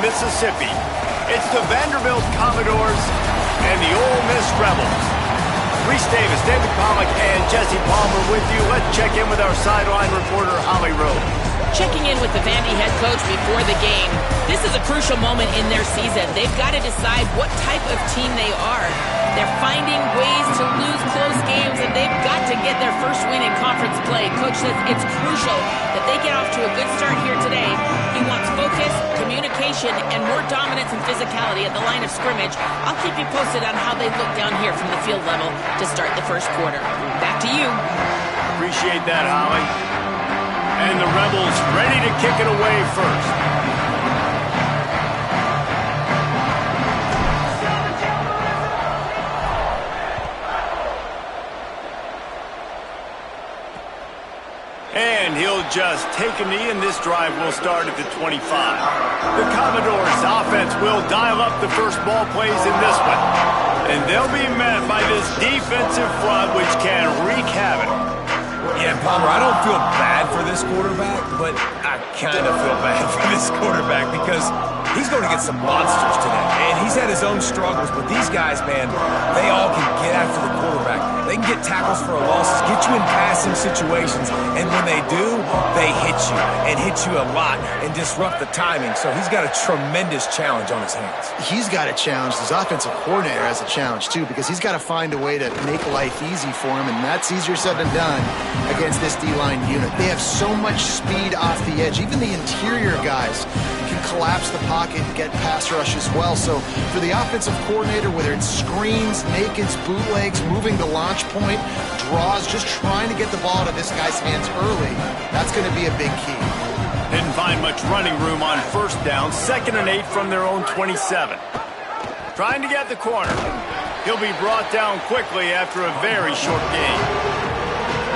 Mississippi. It's the Vanderbilt Commodores and the Ole Miss Rebels. Reese Davis, David Pollack, and Jesse Palmer with you. Let's check in with our sideline reporter, Holly Rowe. Checking in with the Vandy head coach before the game. This is a crucial moment in their season. They've got to decide what type of team they are. They're finding ways to lose close games, and they've got to get their first win in conference play. Coach says it's crucial that they get off to a good start here today. He wants focus, communication, and more dominance and physicality at the line of scrimmage. I'll keep you posted on how they look down here from the field level to start the first quarter. Back to you. Appreciate that, Holly. And the Rebels ready to kick it away first. And he'll just take a knee, and this drive will start at the 25. The Commodores' offense will dial up the first ball plays in this one. And they'll be met by this defensive front, which can wreak havoc. Yeah, Palmer, I don't feel bad for this quarterback, but I kind of feel bad for this quarterback because he's going to get some monsters today. And he's had his own struggles, but these guys, man, they all can get after the quarterback. They can get tackles for losses, get you in passing situations, and when they do, they hit you and hit you a lot and disrupt the timing. So he's got a tremendous challenge on his hands. He's got a challenge. His offensive coordinator has a challenge, too, because he's got to find a way to make life easy for him, and that's easier said than done against this D-line unit. They have so much speed off the edge. Even the interior guys can collapse the pocket and get pass rush as well. So for the offensive coordinator, whether it's screens, nakeds, bootlegs, moving the launch point, draws, just trying to get the ball to this guy's hands early, that's going to be a big key. Didn't find much running room on first down. 2nd and 8 from their own 27. Trying to get the corner. He'll be brought down quickly after a very short game.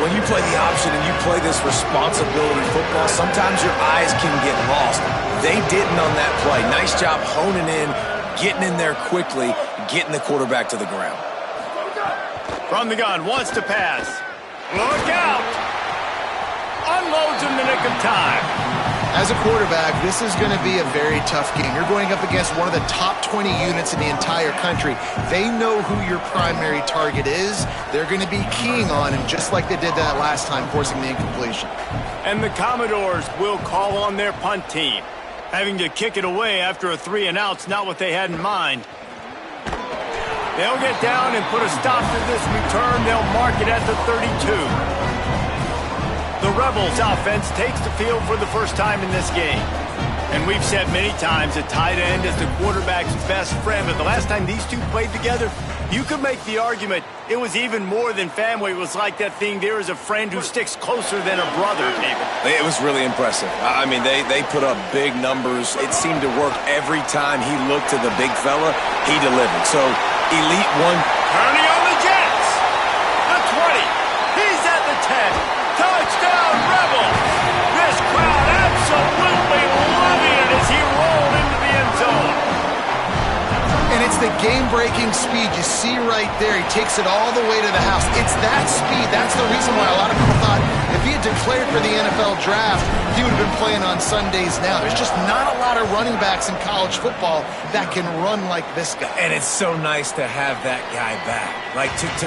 When you play the option and you play this responsibility football, sometimes your eyes can get lost. They didn't on that play. Nice job honing in, getting in there quickly, getting the quarterback to the ground. From the gun, wants to pass. Look out! Unloads in the nick of time. As a quarterback, this is going to be a very tough game. You're going up against one of the top 20 units in the entire country. They know who your primary target is. They're going to be keying on him, just like they did that last time, forcing the incompletion. And the Commodores will call on their punt team. Having to kick it away after a 3-and-out's not what they had in mind. They'll get down and put a stop to this return. They'll mark it at the 32. The Rebels offense takes the field for the first time in this game. And we've said many times a tight end is the quarterback's best friend. But the last time these two played together, you could make the argument it was even more than family. It was like that thing, there is a friend who sticks closer than a brother, David. It was really impressive. I mean, they put up big numbers. It seemed to work every time he looked to the big fella. He delivered. So, Elite One. Turning on the Jets. The 20. He's at the 10. Touchdown, Rebels! This crowd absolutely loving it as he rolled into the end zone. And it's the game-breaking speed you see right there. He takes it all the way to the house. It's that speed. That's the reason why a lot of people thought if he had declared for the NFL draft, he would have been playing on Sundays now. There's just not a lot of running backs in college football that can run like this guy. And it's so nice to have that guy back. Like, to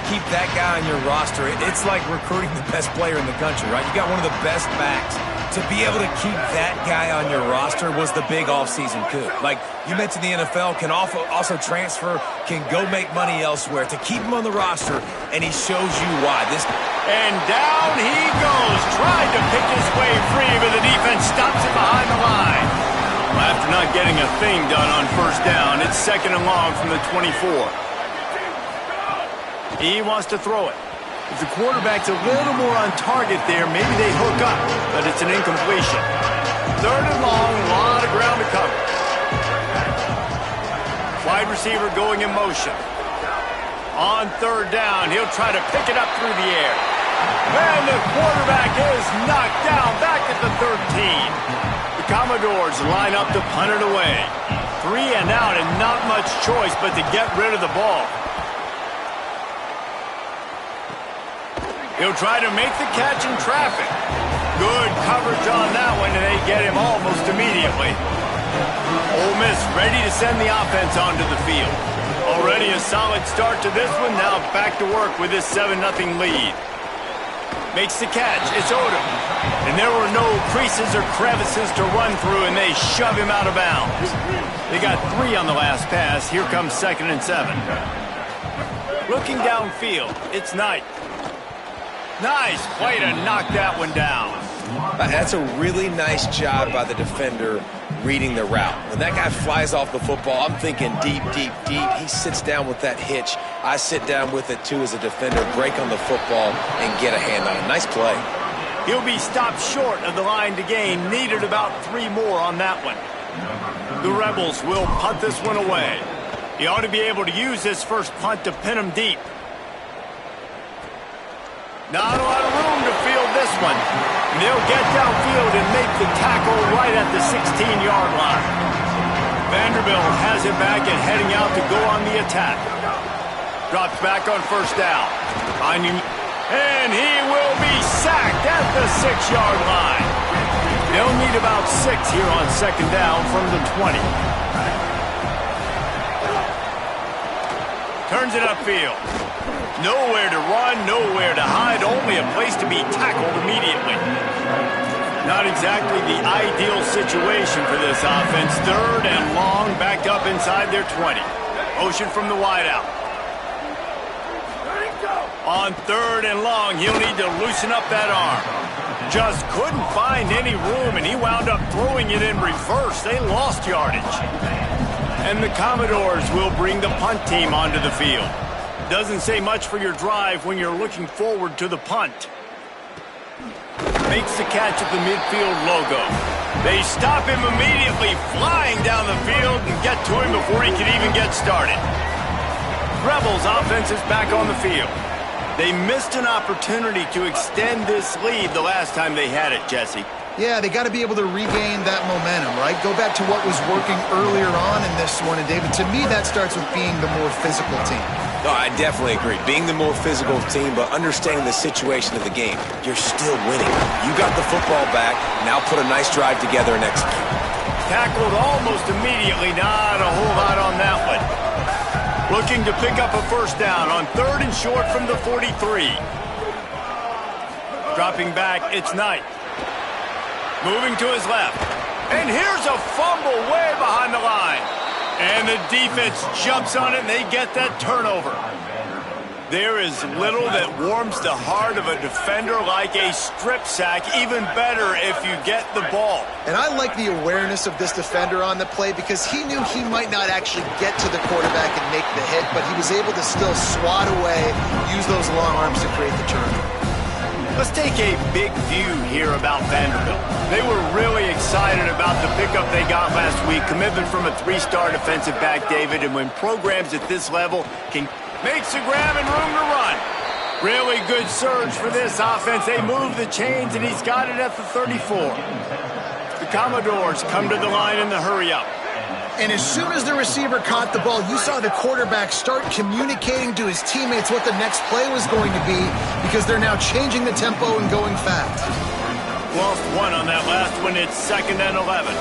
keep that guy on your roster, it's like recruiting the best player in the country, right? You got one of the best backs. To be able to keep that guy on your roster was the big offseason coup. Like, you mentioned the NFL can also transfer, can go make money elsewhere. To keep him on the roster, and he shows you why. And down he goes. Tried to pick his way free, but the defense stops him behind the line. Well, after not getting a thing done on first down, it's 2nd and long from the 24. He wants to throw it. If the quarterback's a little more on target there, maybe they hook up, but it's an incompletion. 3rd and long, a lot of ground to cover. Wide receiver going in motion. On 3rd down, he'll try to pick it up through the air. And the quarterback is knocked down back at the 13. The Commodores line up to punt it away. 3 and out and not much choice but to get rid of the ball. He'll try to make the catch in traffic. Good coverage on that one, and they get him almost immediately. Miss ready to send the offense onto the field. Already a solid start to this one. Now back to work with this 7-0 lead. Makes the catch. It's Odom. And there were no creases or crevices to run through, and they shove him out of bounds. They got 3 on the last pass. Here comes 2nd and 7. Looking downfield, it's Knight. Nice play to knock that one down. That's a really nice job by the defender reading the route. When that guy flies off the football, I'm thinking deep, deep, deep. He sits down with that hitch. I sit down with it, too, as a defender, break on the football, and get a hand on it. Nice play. He'll be stopped short of the line to gain. Needed about 3 more on that one. The Rebels will punt this one away. He ought to be able to use this first punt to pin him deep. Not a lot of room to field this one. They'll get downfield and make the tackle right at the 16-yard line. Vanderbilt has it back and heading out to go on the attack. Drops back on first down. And he will be sacked at the 6-yard line. They'll need about 6 here on 2nd down from the 20. Turns it upfield. Nowhere to run, nowhere to hide, only a place to be tackled immediately. Not exactly the ideal situation for this offense. 3rd and long, back up inside their 20. Motion from the wideout. On 3rd and long, he'll need to loosen up that arm. Just couldn't find any room, and he wound up throwing it in reverse. They lost yardage. And the Commodores will bring the punt team onto the field. Doesn't say much for your drive when you're looking forward to the punt. Makes the catch at the midfield logo. They stop him immediately, flying down the field, and get to him before he can even get started. Rebels offense is back on the field. They missed an opportunity to extend this lead the last time they had it, Jesse. Yeah, they got to be able to regain that momentum, right? Go back to what was working earlier on in this one. And, David, to me, that starts with being the more physical team. No, I definitely agree. Being the more physical team, but understanding the situation of the game. You're still winning. You got the football back. Now put a nice drive together and execute. Tackled almost immediately. Not a whole lot on that one. Looking to pick up a first down on 3rd and short from the 43. Dropping back, it's Knight. Moving to his left. And here's a fumble way behind the line. And the defense jumps on it, and they get that turnover. There is little that warms the heart of a defender like a strip sack. Even better if you get the ball. And I like the awareness of this defender on the play because he knew he might not actually get to the quarterback and make the hit, but he was able to still swat away, use those long arms to create the turnover. Let's take a big view here about Vanderbilt. They were really excited about the pickup they got last week. Commitment from a 3-star defensive back, David, and when programs at this level can make the grab and room to run. Really good surge for this offense. They move the chains, and he's got it at the 34. The Commodores come to the line in the hurry-up. And as soon as the receiver caught the ball, you saw the quarterback start communicating to his teammates what the next play was going to be because they're now changing the tempo and going fast. Lost 1 on that last one. It's 2nd and 11.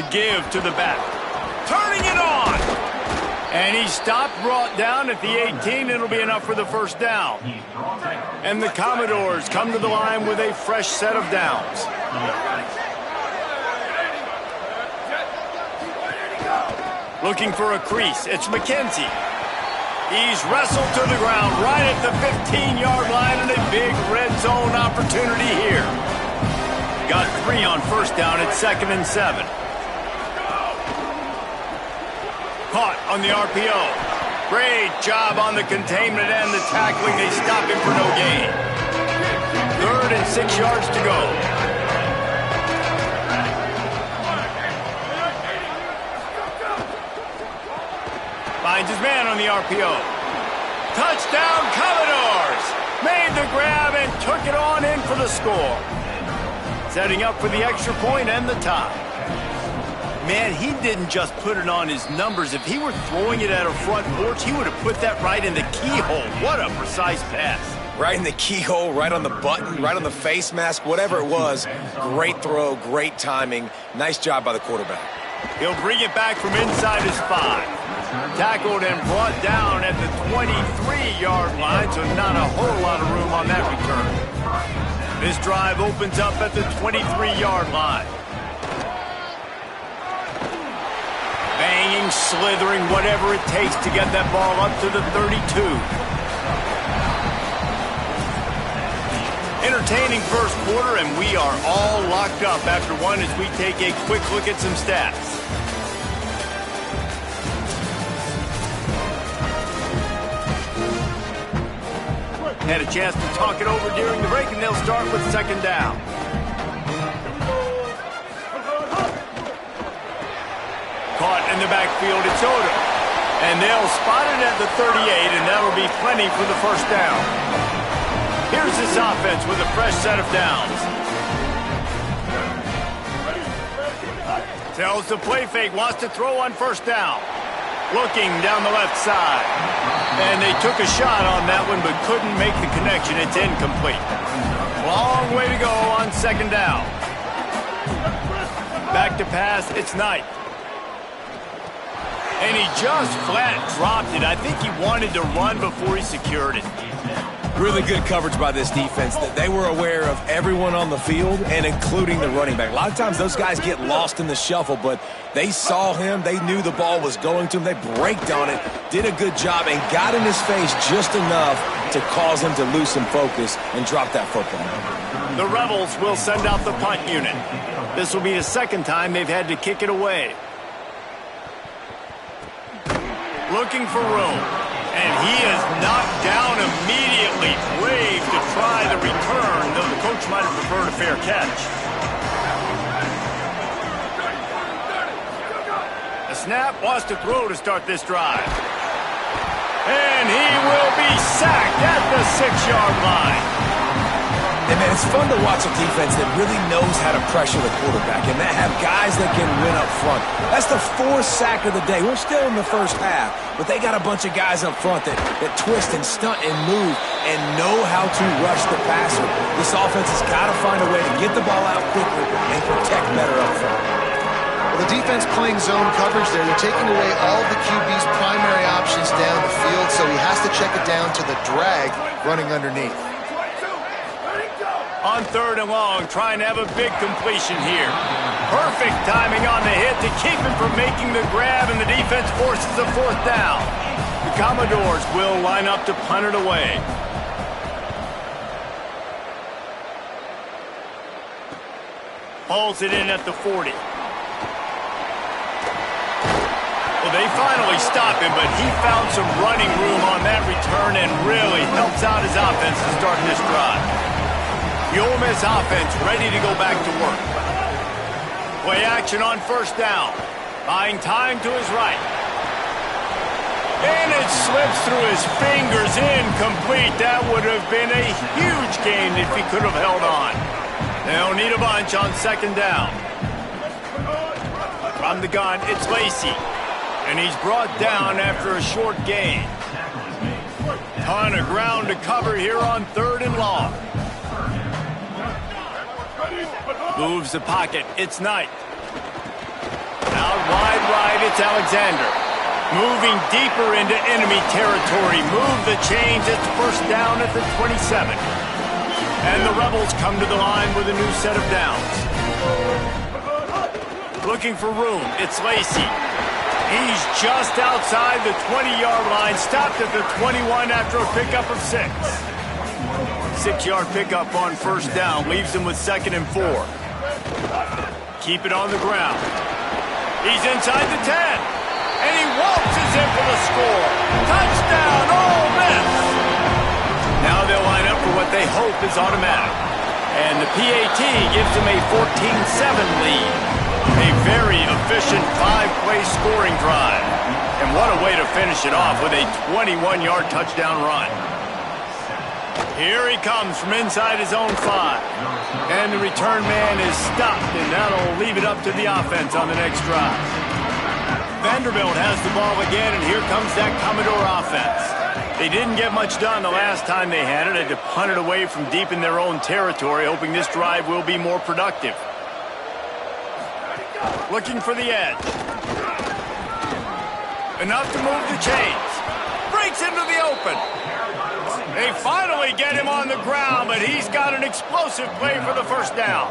The give to the back. Turning it on. And he stopped, brought down at the 18. It'll be enough for the first down. And the Commodores come to the line with a fresh set of downs. Looking for a crease. It's McKenzie. He's wrestled to the ground right at the 15-yard line and a big red zone opportunity here. Got 3 on first down at 2nd and 7. Caught on the RPO. Great job on the containment and the tackling. They stop him for no gain. 3rd and 6 yards to go. Finds his man on the RPO. Touchdown, Commodores! Made the grab and took it on in for the score. Setting up for the extra point and the tie. Man, he didn't just put it on his numbers. If he were throwing it at a front porch, he would have put that right in the keyhole. What a precise pass. Right in the keyhole, right on the button, right on the face mask, whatever it was. Great throw, great timing. Nice job by the quarterback. He'll bring it back from inside his 5. Tackled and brought down at the 23-yard line, so not a whole lot of room on that return. This drive opens up at the 23-yard line. Banging, slithering, whatever it takes to get that ball up to the 32. Entertaining first quarter, and we are all locked up after one as we take a quick look at some stats. Had a chance to talk it over during the break, and they'll start with second down. Caught in the backfield, it's Odo. And they'll spot it at the 38, and that'll be plenty for the first down. Here's this offense with a fresh set of downs. Tells the play fake, wants to throw on first down. Looking down the left side. And they took a shot on that one, but couldn't make the connection. It's incomplete. Long way to go on second down. Back to pass, it's Knight. And he just flat dropped it. I think he wanted to run before he secured it. Really good coverage by this defense. They were aware of everyone on the field, and including the running back. A lot of times those guys get lost in the shuffle, but they saw him. They knew the ball was going to him. They braked on it, did a good job, and got in his face just enough to cause him to lose some focus and drop that football. The Rebels will send out the punt unit. This will be the second time they've had to kick it away. Looking for room. And he is knocked down immediately. Brave to try the return, though the coach might have preferred a fair catch. The snap wants to throw to start this drive. And he will be sacked at the 6-yard line. And, man, it's fun to watch a defense that really knows how to pressure the quarterback and that have guys that can win up front. That's the 4th sack of the day. We're still in the first half, but they got a bunch of guys up front that twist and stunt and move and know how to rush the passer. This offense has got to find a way to get the ball out quicker and protect better up front. Well, the defense playing zone coverage there. They're taking away all the QB's primary options down the field, so he has to check it down to the drag running underneath. On third and long, trying to have a big completion here. Perfect timing on the hit to keep him from making the grab, and the defense forces a 4th down. The Commodores will line up to punt it away. Hauls it in at the 40. Well, they finally stop him, but he found some running room on that return and really helps out his offense to start this drive. The Ole Miss offense ready to go back to work. Play action on first down. Buying time to his right. And it slips through his fingers, incomplete. That would have been a huge gain if he could have held on. They'll need a bunch on second down. From the gun, it's Lacey. And he's brought down after a short gain. Ton of ground to cover here on third and long. Moves the pocket. It's Knight. Out wide right, it's Alexander. Moving deeper into enemy territory. Move the chains. It's first down at the 27. And the Rebels come to the line with a new set of downs. Looking for room. It's Lacey. He's just outside the 20-yard line. Stopped at the 21 after a pickup of 6. 6-yard pickup on first down. Leaves him with 2nd and 4. Keep it on the ground. He's inside the 10. And he waltzes in for the score. Touchdown, Ole Miss. Now they'll line up for what they hope is automatic. And the PAT gives them a 14-7 lead. A very efficient 5-play scoring drive. And what a way to finish it off with a 21-yard touchdown run. Here he comes from inside his own 5. And the return man is stopped, and that'll leave it up to the offense on the next drive. Vanderbilt has the ball again, and here comes that Commodore offense. They didn't get much done the last time they had it. Had to punt it away from deep in their own territory, hoping this drive will be more productive. Looking for the edge. Enough to move the chains. Breaks into the open. They finally get him on the ground, but he's got an explosive play for the first down.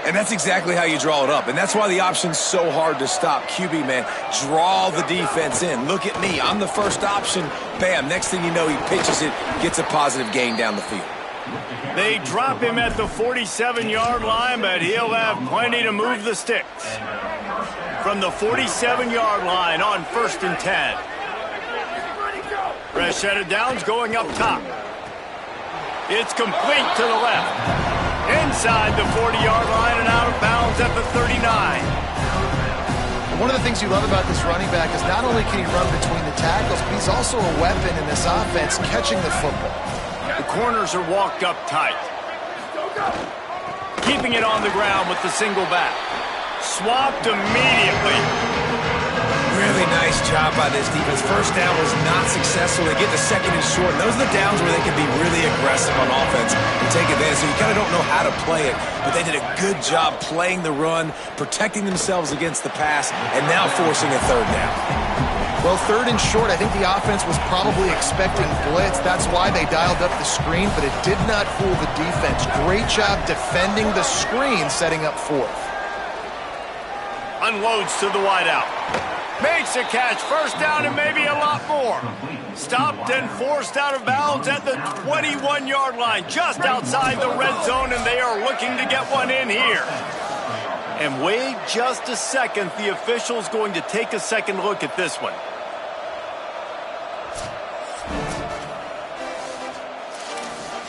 And that's exactly how you draw it up. And that's why the option's so hard to stop. QB, man, draw the defense in. Look at me. I'm the first option. Bam. Next thing you know, he pitches it, gets a positive gain down the field. They drop him at the 47-yard line, but he'll have plenty to move the sticks. From the 47-yard line on 1st and 10. Fresh set of downs going up top. It's complete to the left. Inside the 40-yard line and out of bounds at the 39. One of the things you love about this running back is not only can he run between the tackles, but he's also a weapon in this offense catching the football. The corners are walked up tight. Keeping it on the ground with the single back. Swapped immediately. Really nice job by this defense. First down was not successful. They get the second and short. And those are the downs where they can be really aggressive on offense and take advantage. So you kind of don't know how to play it, but they did a good job playing the run, protecting themselves against the pass, and now forcing a third down. Well, 3rd and short, I think the offense was probably expecting blitz. That's why they dialed up the screen, but it did not fool the defense. Great job defending the screen, setting up 4th. Unloads to the wideout. Makes a catch, first down, and maybe a lot more. Stopped and forced out of bounds at the 21-yard line, just outside the red zone, and they are looking to get one in here. And wait just a second, the official's going to take a second look at this one.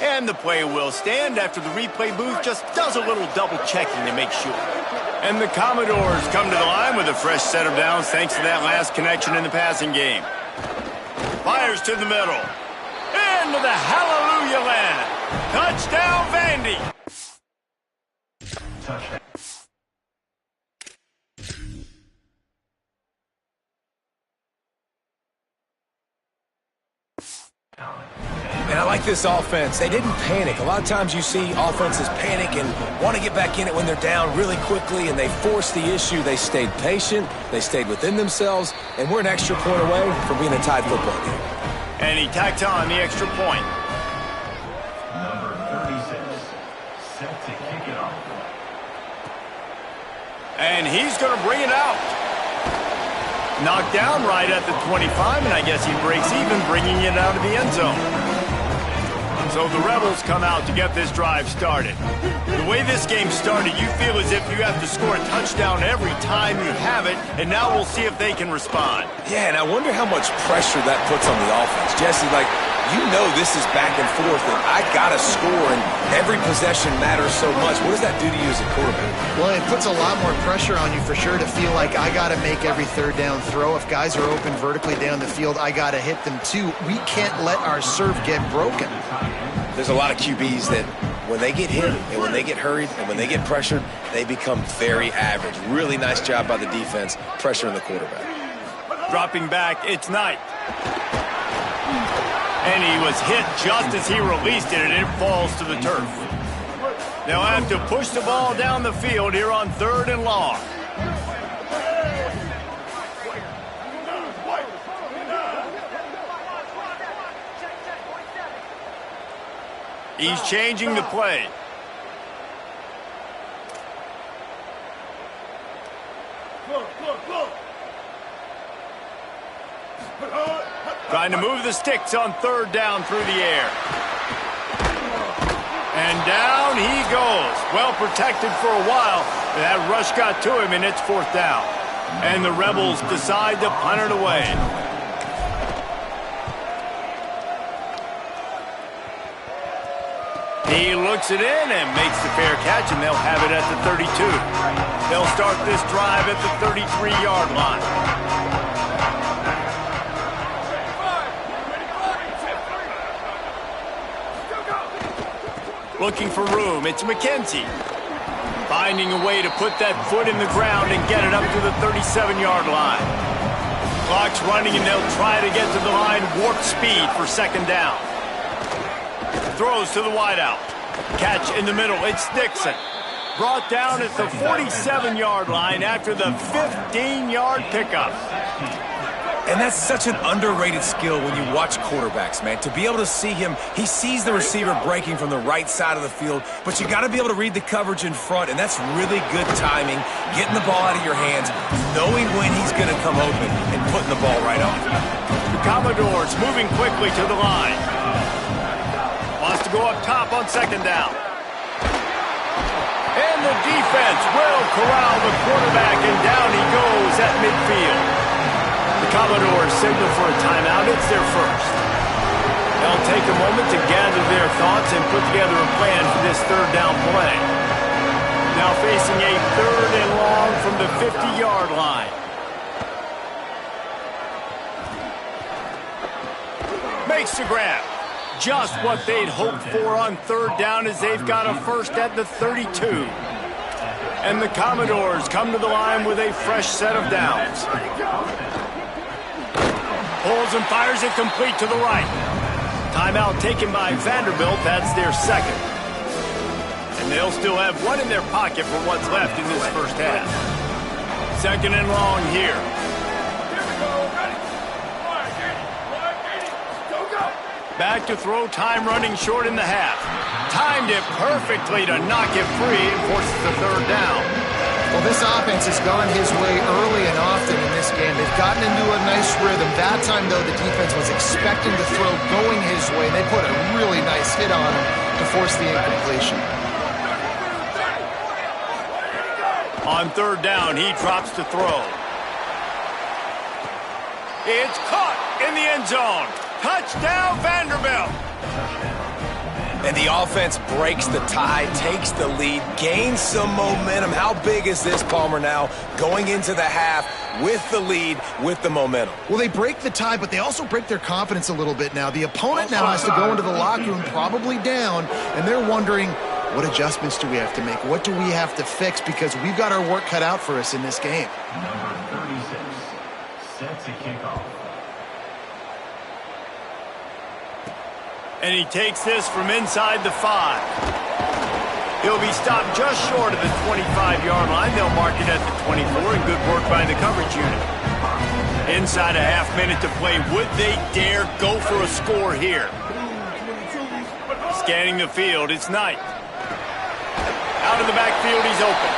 And the play will stand after the replay booth just does a little double checking to make sure. And the Commodores come to the line with a fresh set of downs thanks to that last connection in the passing game. Fires to the middle. Into the hallelujah land. Touchdown, Vandy. Touchdown. And I like this offense. They didn't panic. A lot of times you see offenses panic and want to get back in it when they're down really quickly, and they force the issue. They stayed patient. They stayed within themselves, and we're an extra point away from being a tied football game. And he tacked on the extra point. Number 36, set to kick it off. And he's going to bring it out. Knocked down right at the 25, and I guess he breaks even, bringing it out of the end zone. So the Rebels come out to get this drive started. The way this game started, you feel as if you have to score a touchdown every time you have it, and now we'll see if they can respond. Yeah, and I wonder how much pressure that puts on the offense. Jesse, like, you know this is back and forth, and I got to score, and every possession matters so much. What does that do to you as a quarterback? Well, it puts a lot more pressure on you for sure to feel like I got to make every 3rd down throw. If guys are open vertically down the field, I got to hit them too. We can't let our serve get broken. There's a lot of QBs that when they get hit and when they get hurried and when they get pressured, they become very average. Really nice job by the defense pressuring the quarterback. Dropping back, it's Knight. And he was hit just as he released it, and it falls to the turf. They'll have to push the ball down the field here on 3rd and long. He's changing the play. Trying to move the sticks on 3rd down through the air. And down he goes. Well protected for a while. That rush got to him, and it's 4th down. And the Rebels decide to punt it away. He looks it in and makes the fair catch, and they'll have it at the 32. They'll start this drive at the 33-yard line. Looking for room, it's McKenzie. Finding a way to put that foot in the ground and get it up to the 37-yard line. Clock's running, and they'll try to get to the line warp speed for second down. Throws to the wideout. Catch in the middle. It's Dixon. Brought down at the 47-yard line after the 15-yard pickup. And that's such an underrated skill when you watch quarterbacks, man. To be able to see him, he sees the receiver breaking from the right side of the field, but you got to be able to read the coverage in front, and that's really good timing, getting the ball out of your hands, knowing when he's going to come open, and putting the ball right on. The Commodores moving quickly to the line. Wants to go up top on second down. And the defense will corral the quarterback, and down he goes at midfield. The Commodores signal for a timeout. It's their first. They'll take a moment to gather their thoughts and put together a plan for this third down play. Now facing a third and long from the 50-yard line. Makes the grab. Just what they'd hoped for on third down, as they've got a first at the 32. And the Commodores come to the line with a fresh set of downs. Pulls and fires it complete to the right. Timeout taken by Vanderbilt. That's their second. And they'll still have one in their pocket for what's left in this first half. Second and long here. Back to throw, time running short in the half. Timed it perfectly to knock it free and forces the third down. Well, this offense has gone his way early and often in this game. They've gotten into a nice rhythm. That time, though, the defense was expecting the throw going his way. They put a really nice hit on him to force the incompletion. On third down, he drops to throw. It's caught in the end zone. Touchdown, Vanderbilt. And the offense breaks the tie, takes the lead, gains some momentum. How big is this, Palmer, now going into the half with the lead, with the momentum? Well, they break the tie, but they also break their confidence a little bit now. The opponent now has to go into the locker room probably down, and they're wondering, what adjustments do we have to make? What do we have to fix? Because we've got our work cut out for us in this game. Number 36, set to kick off. And he takes this from inside the 5. He'll be stopped just short of the 25-yard line. They'll mark it at the 24, and good work by the coverage unit. Inside a half minute to play. Would they dare go for a score here? Scanning the field, it's Knight. Out of the backfield, he's open.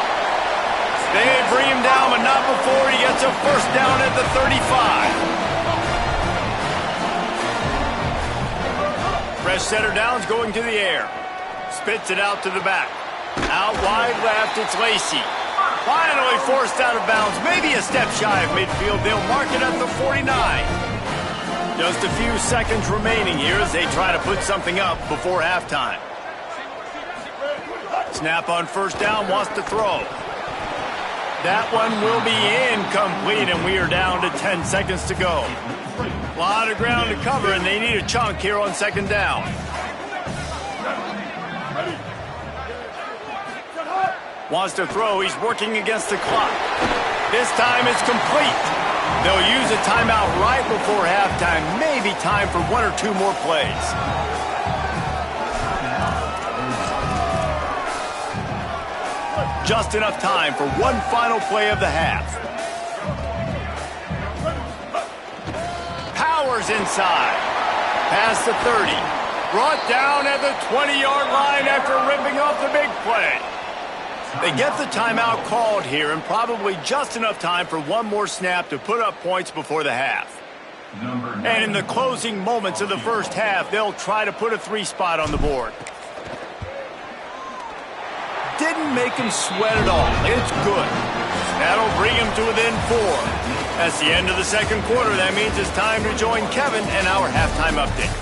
They bring him down, but not before he gets a first down at the 35. Fresh setter downs going to the air. Spits it out to the back. Out wide left, it's Lacey. Finally forced out of bounds. Maybe a step shy of midfield. They'll mark it at the 49. Just a few seconds remaining here as they try to put something up before halftime. Snap on first down, wants to throw. That one will be incomplete, and we are down to 10 seconds to go. A lot of ground to cover, and they need a chunk here on second down. Wants to throw. He's working against the clock. This time it's complete. They'll use a timeout right before halftime. Maybe time for one or two more plays. Just enough time for one final play of the half. Powers inside. Past the 30. Brought down at the 20-yard line after ripping off the big play. They get the timeout called here, and probably just enough time for one more snap to put up points before the half. And in the closing moments of the first half, they'll try to put a 3-spot on the board. Didn't make him sweat at all. It's good. That'll bring him to within 4. That's the end of the second quarter. That means it's time to join Kevin and our halftime update.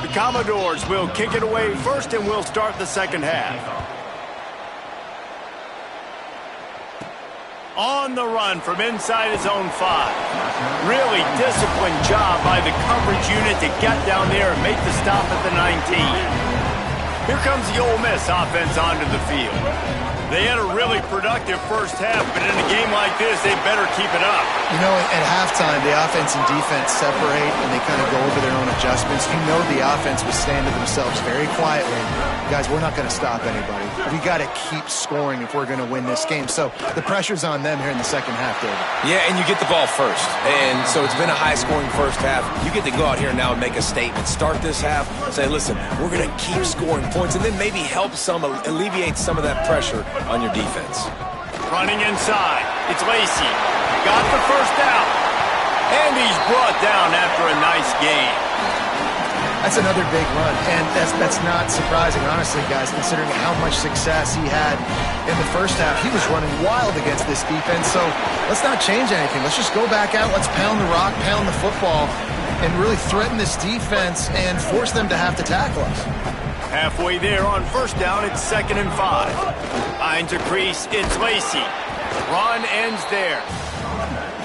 The Commodores will kick it away first, and we'll start the second half. On the run from inside his own 5. Really disciplined job by the coverage unit to get down there and make the stop at the 19. Here comes the Ole Miss offense onto the field. They had a really productive first half, but in a game like this, they better keep it up. You know, at halftime, the offense and defense separate, and they kind of go over their own adjustments. You know the offense was saying to themselves very quietly, guys, we're not going to stop anybody. We got to keep scoring if we're going to win this game. So the pressure's on them here in the second half, David. Yeah, and you get the ball first. And so it's been a high-scoring first half. You get to go out here now and make a statement. Start this half, say, listen, we're going to keep scoring points, and then maybe help alleviate some of that pressure on your defense. Running inside. It's Lacey. Got the first down. And he's brought down after a nice gain. That's another big run, and that's not surprising, honestly, guys, considering how much success he had in the first half. He was running wild against this defense, so let's not change anything. Let's just go back out. Let's pound the rock, pound the football, and really threaten this defense and force them to have to tackle us. Halfway there on first down, it's 2nd and 5. Behind to crease, it's Lacey. Run ends there.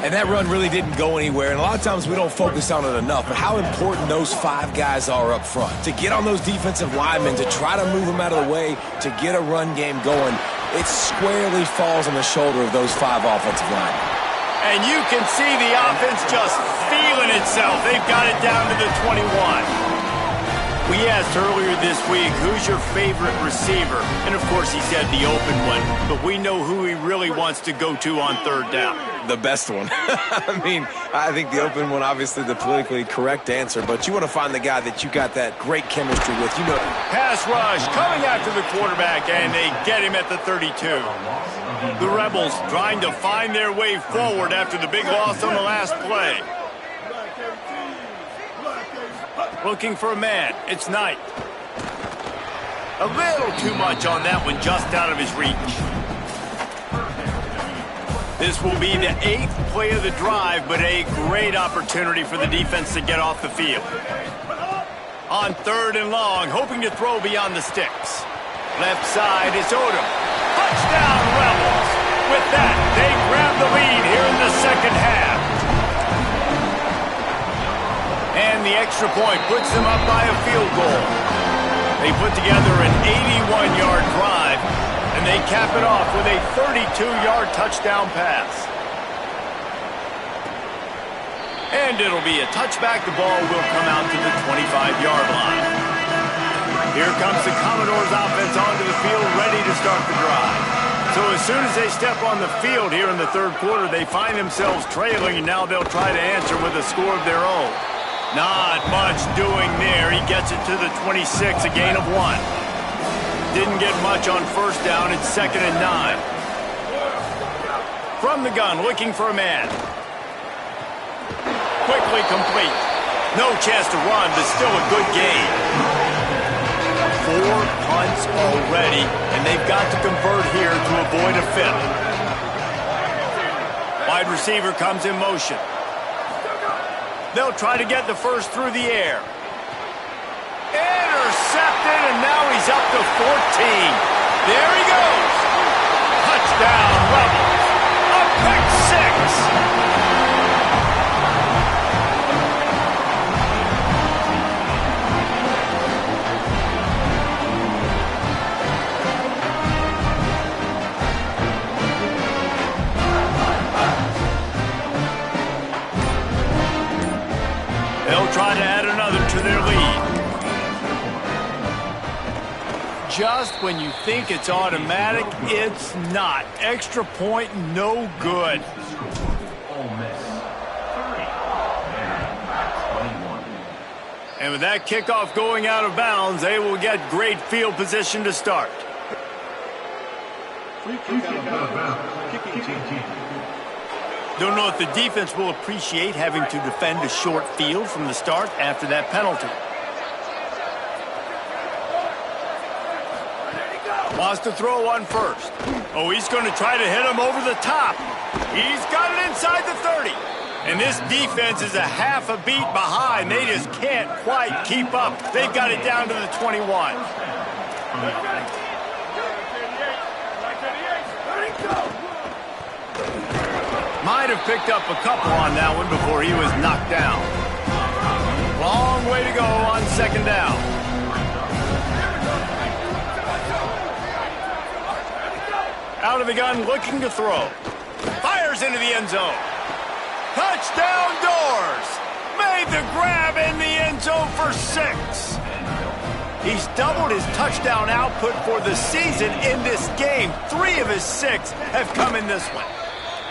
And that run really didn't go anywhere, and a lot of times we don't focus on it enough, but how important those 5 guys are up front. To get on those defensive linemen, to try to move them out of the way, to get a run game going, it squarely falls on the shoulder of those 5 offensive linemen. And you can see the offense just feeling itself. They've got it down to the 21. We asked earlier this week, who's your favorite receiver? And, of course, he said the open one. But we know who he really wants to go to on third down. The best one. I mean, I think the open one, obviously the politically correct answer, but you want to find the guy that you got that great chemistry with. You know. Pass rush coming after the quarterback, and they get him at the 32. The Rebels trying to find their way forward after the big loss on the last play. Looking for a man. It's Knight. A little too much on that one, just out of his reach. This will be the 8th play of the drive, but a great opportunity for the defense to get off the field. On 3rd and long, hoping to throw beyond the sticks. Left side, it's Odom. Touchdown, Rebels. With that, they grab the lead here in the second half. And the extra point puts them up by a field goal. They put together an 81-yard drive, and they cap it off with a 32-yard touchdown pass. And it'll be a touchback. The ball will come out to the 25-yard line. Here comes the Commodores offense onto the field, ready to start the drive. So as soon as they step on the field here in the third quarter, they find themselves trailing, and now they'll try to answer with a score of their own. Not much doing there. He gets it to the 26, a gain of 1. Didn't get much on first down. It's 2nd and 9. From the gun, looking for a man. Quickly complete. No chance to run, but still a good gain. 4 punts already, and they've got to convert here to avoid a 5th. Wide receiver comes in motion. They'll try to get the first through the air. Intercepted, and now he's up to 14. There he goes. Touchdown, Rebels. A pick 6. They'll try to add another to their lead. Just when you think it's automatic, it's not. Extra point, no good. Ole Miss, 30. And 21. And with that kickoff going out of bounds, they will get great field position to start. Free kick out of bounds. Kicking team. Don't know if the defense will appreciate having to defend a short field from the start after that penalty. Wants to throw on first. Oh, he's going to try to hit him over the top. He's got it inside the 30. And this defense is a half a beat behind. They just can't quite keep up. They've got it down to the 21. Might have picked up a couple on that one before he was knocked down. Long way to go on 2nd down. of the gun looking to throw. Fires into the end zone. Touchdown Doors! Made the grab in the end zone for 6. He's doubled his touchdown output for the season in this game. 3 of his 6 have come in this one.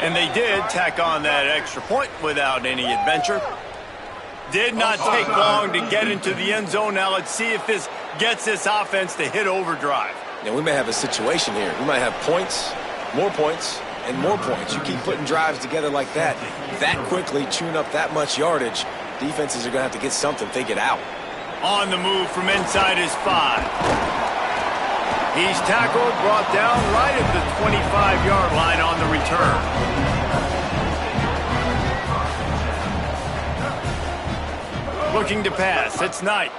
And they did tack on that extra point without any adventure. Did not take long to get into the end zone. Now let's see if this gets this offense to hit overdrive. Now we may have a situation here. We might have points, and more points. You keep putting drives together like that quickly, chewing up that much yardage, defenses are going to have to get something figured out. On the move from inside his 5. He's tackled, brought down right at the 25-yard line on the return. Looking to pass, it's Knight.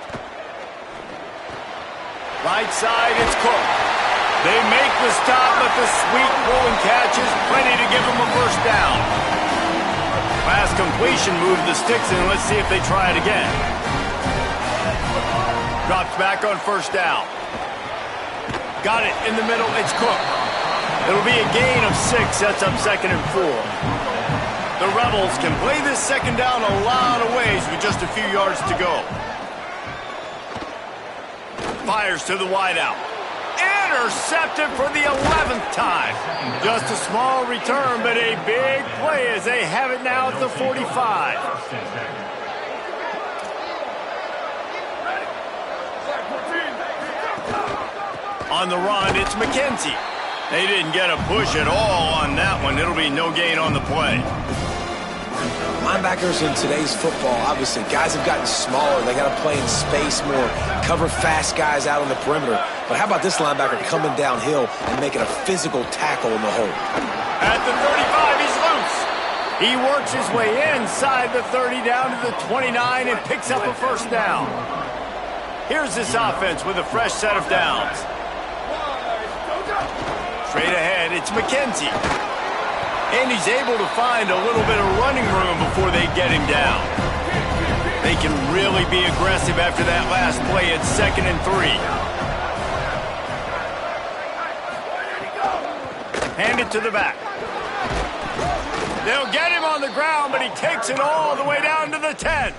Right side, it's Cook. They make the stop, but the sweet pulling catch is plenty to give them a first down. Pass completion moved the sticks in. Let's see if they try it again. Drops back on first down. Got it in the middle. It's Cook. It'll be a gain of 6. Sets up 2nd and 4. The Rebels can play this second down a lot of ways with just a few yards to go. Fires to the wideout. Intercepted for the 11th time. Just a small return, but a big play as they have it now at the 45. On the run, it's McKenzie. They didn't get a push at all on that one. It'll be no gain on the play. Linebackers in today's football, obviously, guys have gotten smaller. They got to play in space more, cover fast guys out on the perimeter. But how about this linebacker coming downhill and making a physical tackle in the hole? At the 35, he's loose. He works his way inside the 30 down to the 29 and picks up a first down. Here's this offense with a fresh set of downs. Straight ahead, it's McKenzie. And he's able to find a little bit of running room before they get him down. They can really be aggressive after that last play. It's 2nd and 3. Hand it to the back. They'll get him on the ground, but he takes it all the way down to the 10.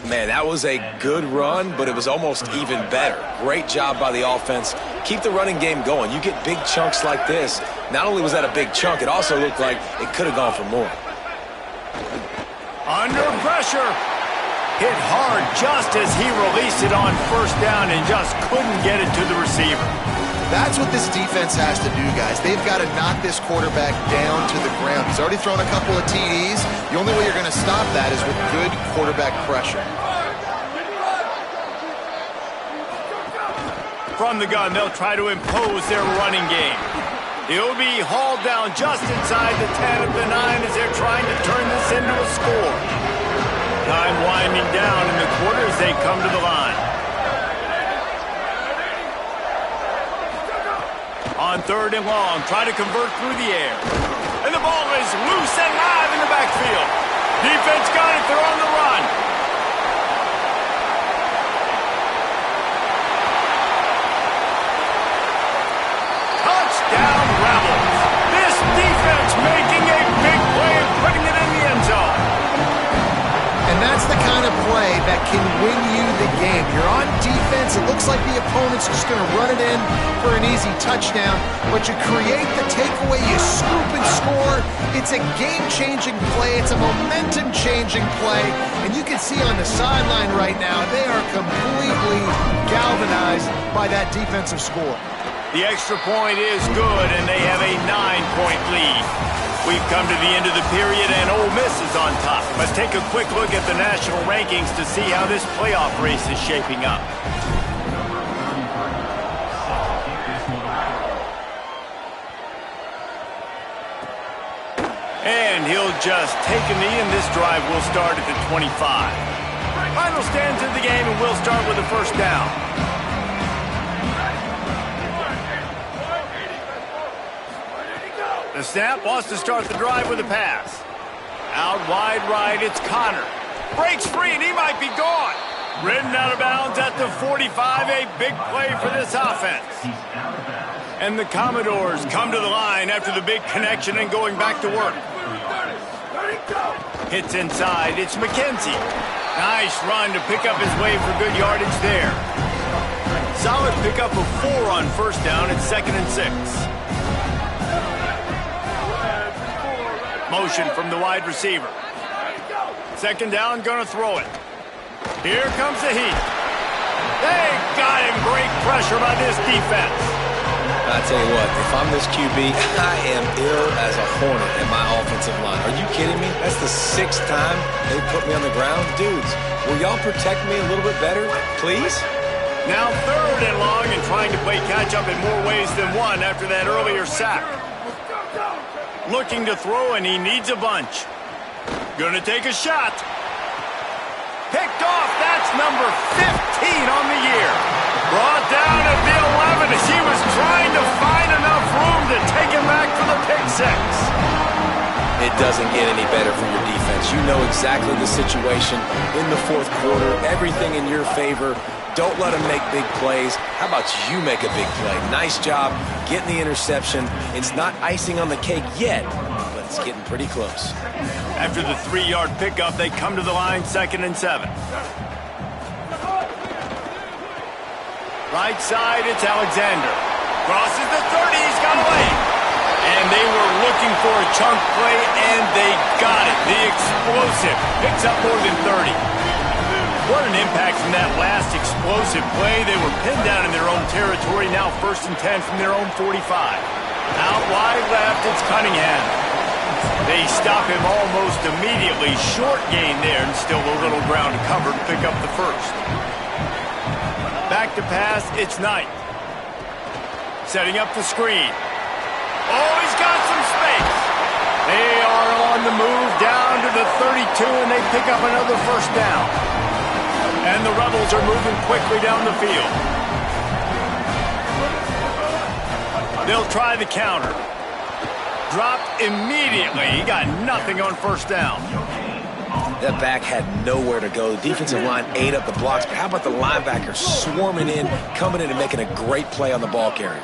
Man, that was a good run, but it was almost even better. Great job by the offense. Keep the running game going. You get big chunks like this. Not only was that a big chunk, it also looked like it could have gone for more. Under pressure. Hit hard just as he released it on first down and just couldn't get it to the receiver. That's what this defense has to do, guys. They've got to knock this quarterback down to the ground. He's already thrown a couple of TDs. The only way you're going to stop that is with good quarterback pressure. From the gun, they'll try to impose their running game. He'll be hauled down just inside the 10 of the 9 as they're trying to turn this into a score. Time winding down in the quarter as they come to the line. On 3rd and long, try to convert through the air. And the ball is loose and live in the backfield. Defense got it, they're on the run. Touchdown Rebels. This defense making a big play and putting it in the end zone. And that's the kind of play that can win you the game. You're on defense. It looks like the opponent's just going to run it in for an easy touchdown. But you create the takeaway, you scoop and score. It's a game-changing play. It's a momentum-changing play. And you can see on the sideline right now, they are completely galvanized by that defensive score. The extra point is good, and they have a 9-point lead. We've come to the end of the period, and Ole Miss is on top. Let's take a quick look at the national rankings to see how this playoff race is shaping up. And he'll just take a knee, and this drive will start at the 25. Final stands of the game, and we'll start with the first down. The snap wants to start the drive with a pass. Out wide right, it's Connor. Breaks free, and he might be gone. Ridden out of bounds at the 45, a big play for this offense. And the Commodores come to the line after the big connection and going back to work. Hits inside, it's McKenzie. Nice run to pick up his way for good yardage there. Solid pickup of 4 on first down at 2nd and 6. Motion from the wide receiver. 2nd down, gonna throw it. Here comes the heat. They got him. Great pressure by this defense. I tell you what, if I'm this QB, I am ill as a hornet at my offensive line. Are you kidding me? That's the 6th time they put me on the ground. Dudes, will y'all protect me a little bit better, please? Now 3rd and long and trying to play catch-up in more ways than one after that earlier sack. Looking to throw, and he needs a bunch. Gonna take a shot. Picked off. That's number 15 on the year. Brought down at the 11 as he was trying to find enough room to take him back for the pick 6. It doesn't get any better for your defense. You know exactly the situation in the 4th quarter. Everything in your favor. Don't let them make big plays. How about you make a big play? Nice job getting the interception. It's not icing on the cake yet, but it's getting pretty close. After the 3-yard pickup, they come to the line 2nd and 7. Right side, it's Alexander. Crosses the 30, he's got away. And they were looking for a chunk play, and they got it. The explosive picks up more than 30. What an impact from that last explosive play. They were pinned down in their own territory, now 1st and 10 from their own 45. Out wide left, it's Cunningham. They stop him almost immediately. Short gain there, and still a little ground to cover to pick up the 1st. Back to pass, it's Knight. Setting up the screen. Oh, he's got some space. They are on the move down to the 32, and they pick up another 1st down. And the Rebels are moving quickly down the field. They'll try the counter. Dropped immediately. He got nothing on 1st down. That back had nowhere to go. The defensive line ate up the blocks, but how about the linebacker swarming in, coming in and making a great play on the ball carrier?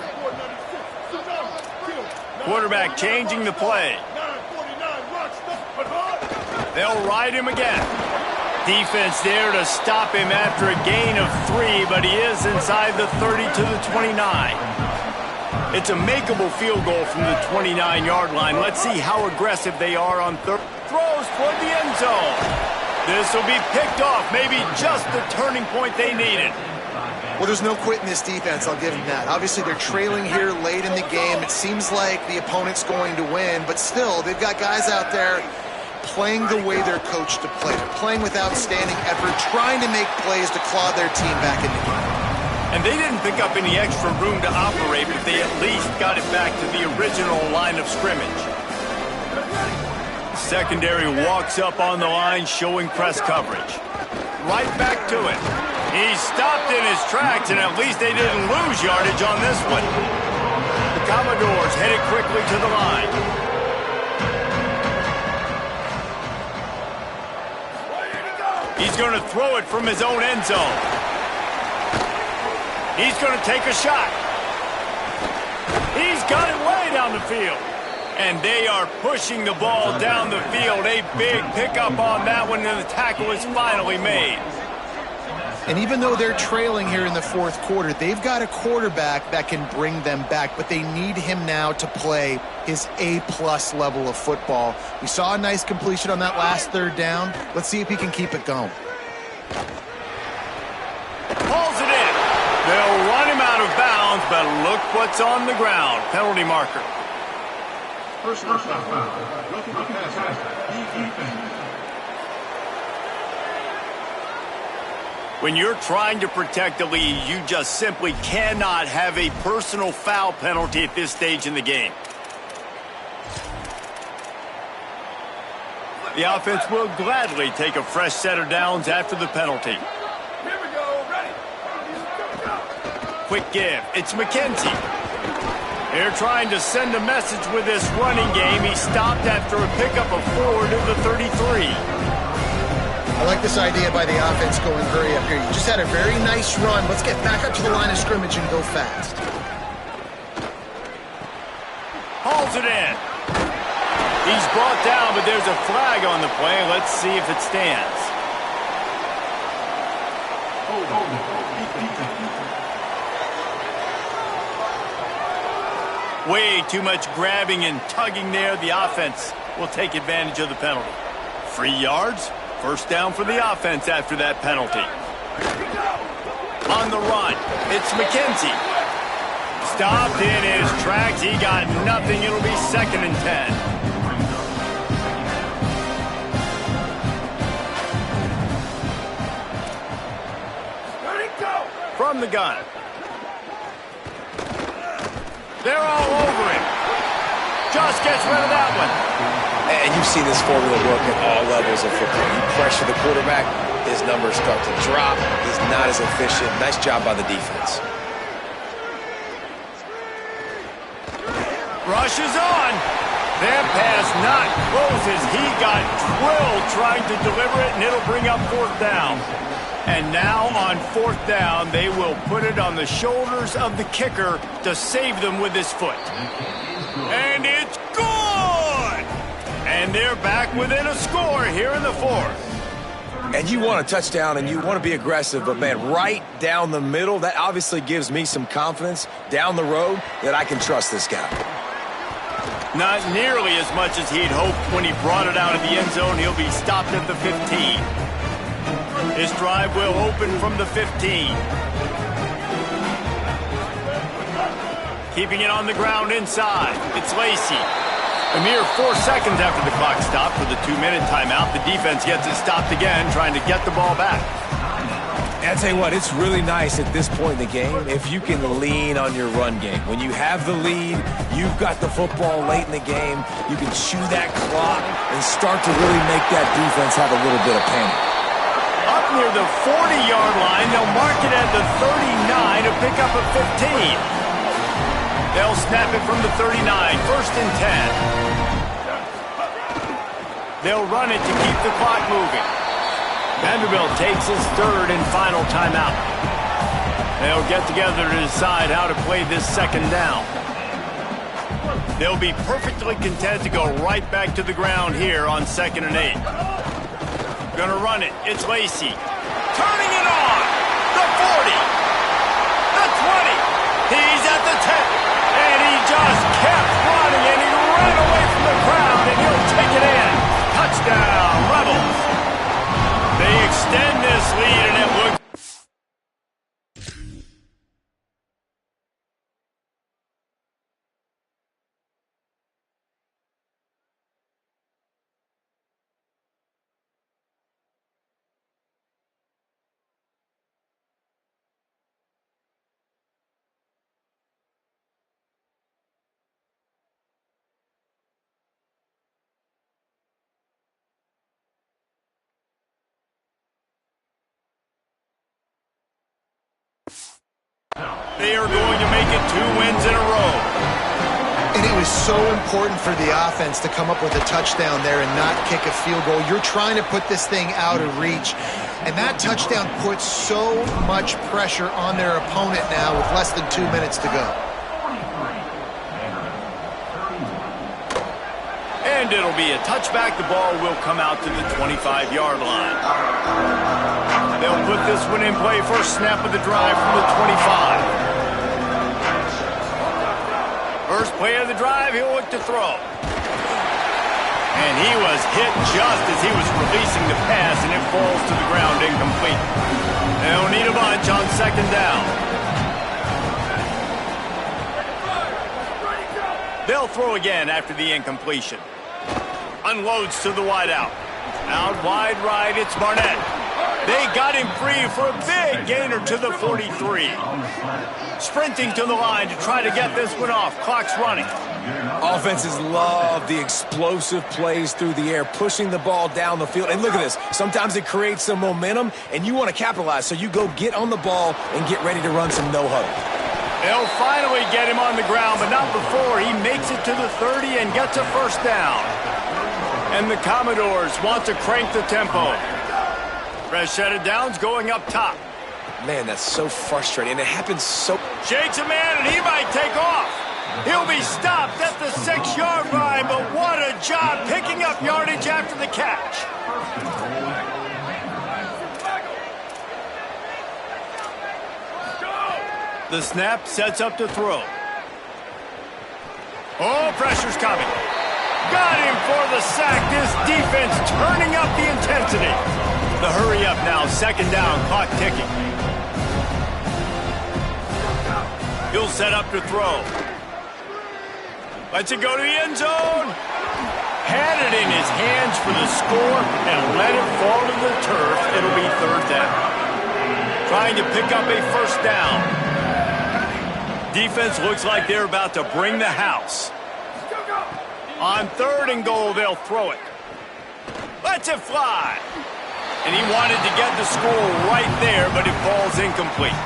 Quarterback changing the play. They'll ride him again. Defense there to stop him after a gain of 3, but he is inside the 30 to the 29. It's a makeable field goal from the 29-yard line. Let's see how aggressive they are on 3rd. Throws toward the end zone. This will be picked off. Maybe just the turning point they needed. Well, there's no quitting this defense. I'll give them that. Obviously, they're trailing here late in the game. It seems like the opponent's going to win, but still, they've got guys out there playing the way they're coached to play. They're playing with outstanding effort, trying to make plays to claw their team back in the game. And they didn't pick up any extra room to operate, but they at least got it back to the original line of scrimmage. Secondary walks up on the line, showing press coverage. Right back to it. He stopped in his tracks, and at least they didn't lose yardage on this one. The Commodores headed quickly to the line. He's going to throw it from his own end zone. He's going to take a shot. He's got it way down the field. And they are pushing the ball down the field. A big pickup on that one, and the tackle is finally made. And even though they're trailing here in the 4th quarter, they've got a quarterback that can bring them back, but they need him now to play his A-plus level of football. We saw a nice completion on that last 3rd down. Let's see if he can keep it going. Pulls it in. They'll run him out of bounds, but look what's on the ground. Penalty marker. First down. When you're trying to protect the lead, you just simply cannot have a personal foul penalty at this stage in the game. The offense will gladly take a fresh set of downs after the penalty. Here we go. Ready. Quick give. It's McKenzie. They're trying to send a message with this running game. He stopped after a pickup of 4 to the 33. I like this idea by the offense going hurry up here. You just had a very nice run. Let's get back up to the line of scrimmage and go fast. Hauls it in. He's brought down, but there's a flag on the play. Let's see if it stands. Way too much grabbing and tugging there. The offense will take advantage of the penalty. 3 yards. First down for the offense after that penalty. On the run, it's McKenzie. Stopped in his tracks. He got nothing. It'll be 2nd and 10. From the gun. They're all over him. Just gets rid of that one. And you've seen this formula work at all levels of football. You pressure the quarterback, his numbers start to drop. He's not as efficient. Nice job by the defense. Rushes on. That pass not close as he got drilled trying to deliver it, and it'll bring up 4th down. And now on 4th down, they will put it on the shoulders of the kicker to save them with his foot. And it's good! And they're back within a score here in the 4th. And you want a touchdown and you want to be aggressive, but man, right down the middle, that obviously gives me some confidence down the road that I can trust this guy. Not nearly as much as he'd hoped when he brought it out of the end zone. He'll be stopped at the 15. His drive will open from the 15. Keeping it on the ground inside. It's Lacey. A mere 4 seconds after the clock stopped for the 2-minute timeout, the defense gets it stopped again, trying to get the ball back. And I tell you what, it's really nice at this point in the game if you can lean on your run game. When you have the lead, you've got the football late in the game, you can chew that clock and start to really make that defense have a little bit of panic. Up near the 40-yard line, they'll mark it at the 39 to pick up a 15. They'll snap it from the 39, 1st and 10. They'll run it to keep the clock moving. Vanderbilt takes his 3rd and final timeout. They'll get together to decide how to play this 2nd down. They'll be perfectly content to go right back to the ground here on 2nd and 8. Gonna run it. It's Lacey. Turning it on. The 40. The 20. He's at the 10. And he just kept running, and he ran away from the crowd, and he'll take it in. Touchdown, Rebels. They extend this lead, and it looks... They are going to make it 2 wins in a row. And it was so important for the offense to come up with a touchdown there and not kick a field goal. You're trying to put this thing out of reach. And that touchdown puts so much pressure on their opponent now with less than 2 minutes to go. And it'll be a touchback. The ball will come out to the 25-yard line. They'll put this one in play. First snap of the drive from the 25. First play of the drive, he'll look to throw. And he was hit just as he was releasing the pass, and it falls to the ground incomplete. They'll need a bunch on 2nd down. They'll throw again after the incompletion. Unloads to the wideout. Out wide right, it's Barnett. They got him free for a big gainer to the 43. Sprinting to the line to try to get this one off. Clock's running. Offenses love the explosive plays through the air, pushing the ball down the field. And look at this. Sometimes it creates some momentum, and you want to capitalize. So you go get on the ball and get ready to run some no-huddle. They'll finally get him on the ground, but not before he makes it to the 30 and gets a first down. And the Commodores want to crank the tempo. Fresh set of downs going up top. Man, that's so frustrating, and it happens so... Shakes a man, and he might take off. He'll be stopped at the 6-yard line, but what a job picking up yardage after the catch. The snap sets up to throw. Oh, pressure's coming. Got him for the sack. This defense turning up the intensity. The hurry up now, 2nd down, clock ticking. He'll set up to throw. Lets it go to the end zone. Had it in his hands for the score and let it fall to the turf. It'll be 3rd down. Trying to pick up a 1st down. Defense looks like they're about to bring the house. On 3rd and goal, they'll throw it. Lets it fly. And he wanted to get the score right there, but it falls incomplete.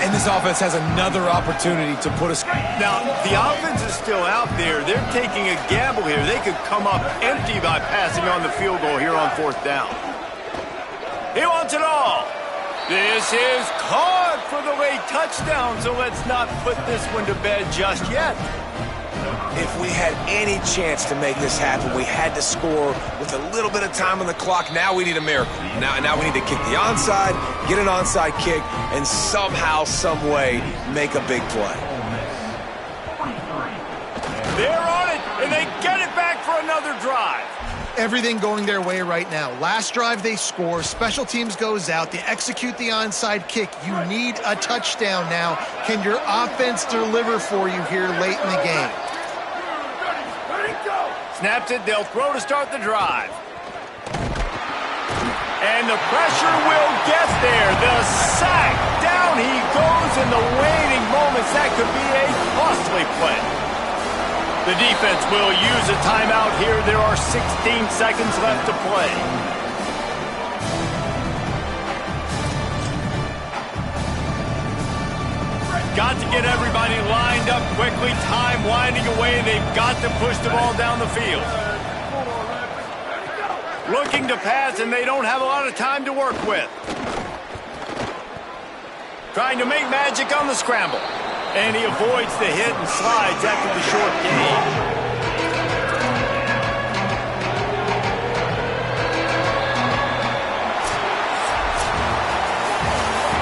And this offense has another opportunity to put us... Now, the offense is still out there. They're taking a gamble here. They could come up empty by passing on the field goal here on 4th down. He wants it all. This is caught for the late touchdown, so let's not put this one to bed just yet. If we had any chance to make this happen, we had to score with a little bit of time on the clock. Now we need a miracle. Now we need to kick the onside, get an onside kick, and somehow, some way, make a big play. They're on it, and they get it back for another drive. Everything going their way right now. Last drive they score, special teams goes out, they execute the onside kick. You need a touchdown now. Can your offense deliver for you here late in the game? Snaps it, they'll throw to start the drive. And the pressure will get there. The sack, down he goes in the waning moments. That could be a costly play. The defense will use a timeout here. There are 16 seconds left to play. Got to get everybody lined up quickly. Time winding away. They've got to push the ball down the field. Looking to pass, and they don't have a lot of time to work with. Trying to make magic on the scramble. And he avoids the hit and slides after the short gain.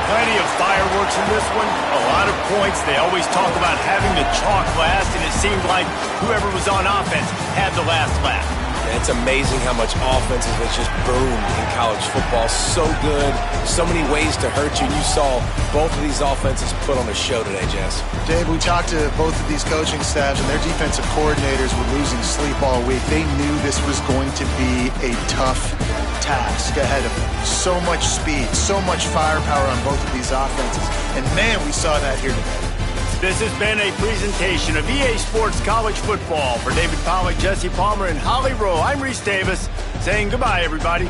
Plenty of fireworks in this one. A lot of points. They always talk about having the chalk last, and it seemed like whoever was on offense had the last laugh. It's amazing how much offense has just boomed in college football. So good, so many ways to hurt you. And you saw both of these offenses put on a show today, Jess. Dave, we talked to both of these coaching staffs, and their defensive coordinators were losing sleep all week. They knew this was going to be a tough task ahead of them. So much speed, so much firepower on both of these offenses. And, man, we saw that here today. This has been a presentation of EA Sports College Football. For David Pollack, Jesse Palmer, and Holly Rowe, I'm Reese Davis saying goodbye, everybody.